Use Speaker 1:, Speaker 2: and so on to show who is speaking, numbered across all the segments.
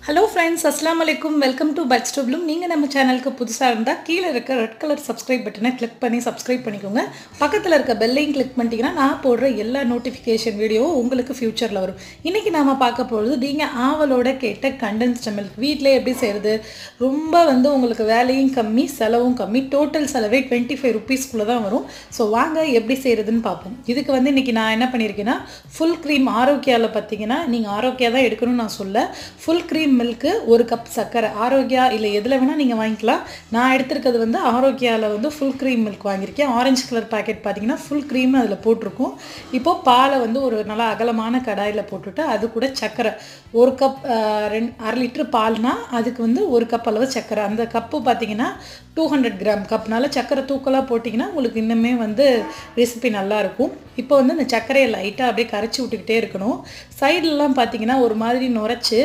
Speaker 1: Hello friends, Assalamu alaikum. Welcome to Buds to Bloom. நீங்க நம்ம சேனலுக்கு புதுசா இருந்தா கீழ இருக்க ரெட் கலர் subscribe பட்டனை கிளிக் பண்ணி subscribe பண்ணிக்கோங்க. பக்கத்துல இருக்க பெல் ஐகான் கிளிக் பண்ணிட்டீங்கன்னா நான் போடுற எல்லா நோட்டிஃபிகேஷன் வீடியோ உங்களுக்கு ஃபியூச்சர்ல வரும். இன்னைக்கு நாம பார்க்க போறது நீங்க ஆவலோட கேட்ட கண்டென்ஸ்ட் மில்க் வீட்ல எப்படி செய்யறது? ரொம்ப உங்களுக்கு வேலையும் கம்மி, செலவும் கம்மி. டோட்டல் செலவே 25 rupees குள்ள தான் வரும். சோ வாங்க எப்படி செய்யறதுன்னு பாப்போம். இதுக்கு இன்னைக்கு நான் என்ன பண்ணிருக்கேன்னா full cream ஆரோக்கியால பாத்தீங்கன்னா நீங்க ஆரோக்கியா தான் எடுக்கணும்னு நான் சொல்ல. full cream milk 1 கப் சக்கரை ஆரோக்கியா இல்ல எதுல வேணா நீங்க வாங்கிக்கலாம். நான் எடுத்துக்கிறது ஆரோக்கியால full cream milk வாங்கிருக்கேன். ஆரஞ்சு கலர் பாக்கெட் பாத்தீங்கன்னா full cream அதுல போட்டுருக்கும். இப்போ பாலை ஒரு நல்ல அகலமான கடாயில போட்டுட்டு அது கூட சக்கரை 1 கப் 1/2 லிட்டர் பால்னா அதுக்கு 1 கப் அளவு சக்கரை. அந்த கப்பு பாத்தீங்கன்னா 200 கிராம் கப்னால சக்கரை தூக்கலா போடிங்கன்னா உங்களுக்கு இன்னுமே ரெசிபி நல்லா இருக்கும். இப்போ இந்த சக்கரையை லைட்டா அப்படியே கரைச்சி விட்டுக்கிட்டே இருக்கணும். சைடுலலாம் பாத்தீங்கன்னா ஒரு மாதிரி நுரைச்சு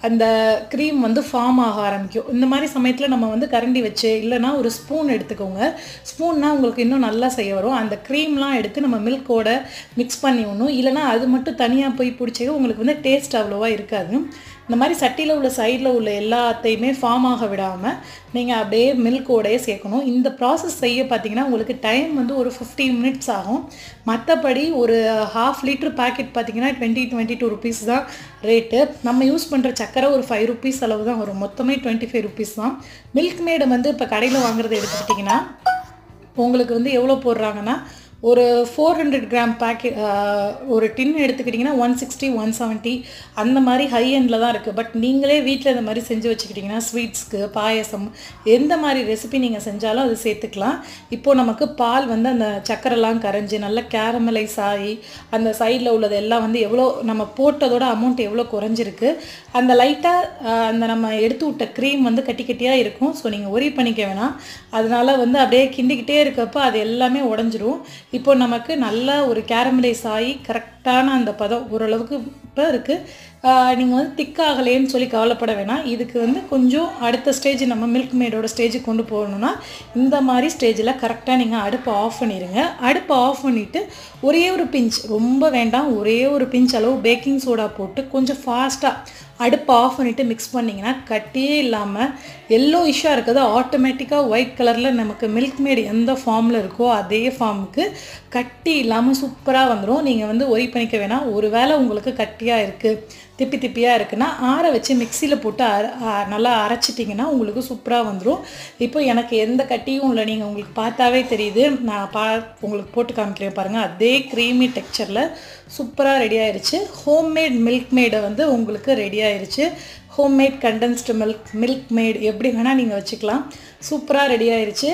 Speaker 1: அந்த cream ஃபார்ம் ஆக ஆரம்பிக்கும். இந்த மாதிரி சமயத்துல நம்ம கரண்டி வச்சு இல்லனா ஒரு ஸ்பூன் எடுத்துக்கோங்க. ஸ்பூன்னா உங்களுக்கு இன்னும் நல்லா செய்ய வரும். அந்த creamலாம் எடுத்து நம்ம மில்கோட mix பண்ணிடணும். இல்லனா அது மட்டும் தனியா போய் புடிச்சே உங்களுக்கு டேஸ்ட் அவ்வளவா இருக்காது. இந்த மாதிரி சட்டில உள்ள சைடுல உள்ள எல்லாத்தையுமே ஃபார்ம் ஆக விடாம நீங்க அப்படியே மில்கோடயே சேர்க்கணும். இந்த process செய்ய பாத்தீங்கன்னா உங்களுக்கு டைம் ஒரு 15 minutes ஆகும். மத்தபடி ஒரு 1/2 லிட்டர் பாக்கெட் பாத்தீங்கன்னா 22 rupees தான் ரேட். நம்ம யூஸ் பண்ற சக்கரை ஒரு 5 rupees அளவு தான் வரும். மொத்தமே 25 rupees தான். மில்க் மேட் இப்ப கடையில வாங்குறது எடுத்துக்கிட்டீங்கன்னா உங்களுக்கு எவ்வளவு போடுறாங்கன்னா ஒரு 400 கிராம் பாக்கெட் ஒரு டின் எடுத்துக்கிட்டீங்கன்னா 160 170 அந்த மாதிரி ஹை எண்ட்ல தான் இருக்கு. பட் நீங்களே வீட்ல இந்த மாதிரி செஞ்சு வச்சுக்கிட்டீங்கன்னா ஸ்வீட்ஸ்க்கு பாயாசம் எந்த மாதிரி ரெசிபி நீங்க செஞ்சாலும் அது சேர்த்துக்கலாம். இப்போ நமக்கு பால் அந்த சக்கரைலாம் கரைஞ்சு நல்ல கேரமலைஸ் ஆகி அந்த சைடுல உள்ளது எல்லாம் எவ்வளோ நம்ம போட்டதோட அமௌண்ட் எவ்வளோ குறைஞ்சிருக்கு. அந்த லைட்டா அந்த நம்ம எடுத்து விட்ட cream கட்டி கட்டியா இருக்கும். சோ நீங்க worry பண்ணிக்க வேணாம். அதனால அப்படியே கிண்டிக்கிட்டே இருக்கப்ப அது எல்லாமே உடைஞ்சிரும். இப்போ நமக்கு நல்ல ஒரு கேரமலைஸ் ஆகி கரெக்ட்டான அந்த பதம் ஓரளவுக்கு இப்ப இருக்கு. நீங்க திக் ஆகலைன்னு சொல்லி கவலைப்பட வேணாம். இதுக்கு கொஞ்சம் அடுத்த ஸ்டேஜ் நம்ம மில்க் மேடோட ஸ்டேஜுக்கு கொண்டு போகணும்னா இந்த மாதிரி ஸ்டேஜ்ல கரெக்ட்டா நீங்க அடுப்பை ஆஃப் பண்ணிருங்க. அடுப்பை ஆஃப் பண்ணிட்டு ஒரே ஒரு பிஞ்ச் ரொம்ப வேண்டாம் ஒரே ஒரு பிஞ்ச் அளவு பேக்கிங் சோடா போட்டு கொஞ்சம் ஃபாஸ்டா அடுப்பை ஆஃப் பண்ணிட்டு mix பண்ணீங்கன்னா கட்டியே இல்லாம yellowish-ஆ இருக்குது ஆட்டோமேட்டிக்கா ஒயிட் கலர்ல நமக்கு மில்க் மேட் எந்த ஃபார்ம்ல இருக்கோ அதே ஃபார்முக்கு கட்டி இல்லாம சூப்பரா வந்துரும். நீங்க worry பண்ணிக்க வேணாம். ஒருவேளை உங்களுக்கு கட்டியா இருக்கு திப்பி திப்பியா இருக்குன்னா ஆற வச்சு மிக்ஸில போட்டு நல்லா அரைச்சிட்டீங்கன்னா உங்களுக்கு சூப்பரா வந்துரும். இப்போ எனக்கு எந்த கட்டியும் இல்ல நீங்க உங்களுக்கு பார்த்தாவே தெரியுது. நான் உங்களுக்கு போட்டு காமிக்கிறேன் பாருங்க. அதே creamy textureல சூப்பரா ரெடி ஆயிருச்சு. ஹோம்மேட் மில்க் மேட் உங்களுக்கு ரெடி ஆயிருச்சு. ஹோம்மேட் கண்டென்ஸ்ட் மில்க் மேட் எப்படி வேணா நீங்க வச்சுக்கலாம். சூப்பரா ரெடி ஆயிருச்சு.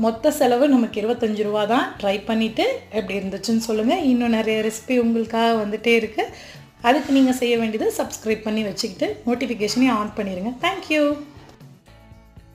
Speaker 1: மொத்த செலவு நமக்கு 25 ரூபாய் தான். ட்ரை பண்ணிட்டு எப்படி இருந்துச்சுன்னு சொல்லுங்க. இன்னும் நிறைய ரெசிபி உங்களுக்காக வந்துட்டே இருக்கு. அதுக்கு நீங்க செய்ய வேண்டியது subscribe பண்ணி வச்சிட்டு நோட்டிஃபிகேஷனை ஆன் பண்ணிருங்க. Thank you.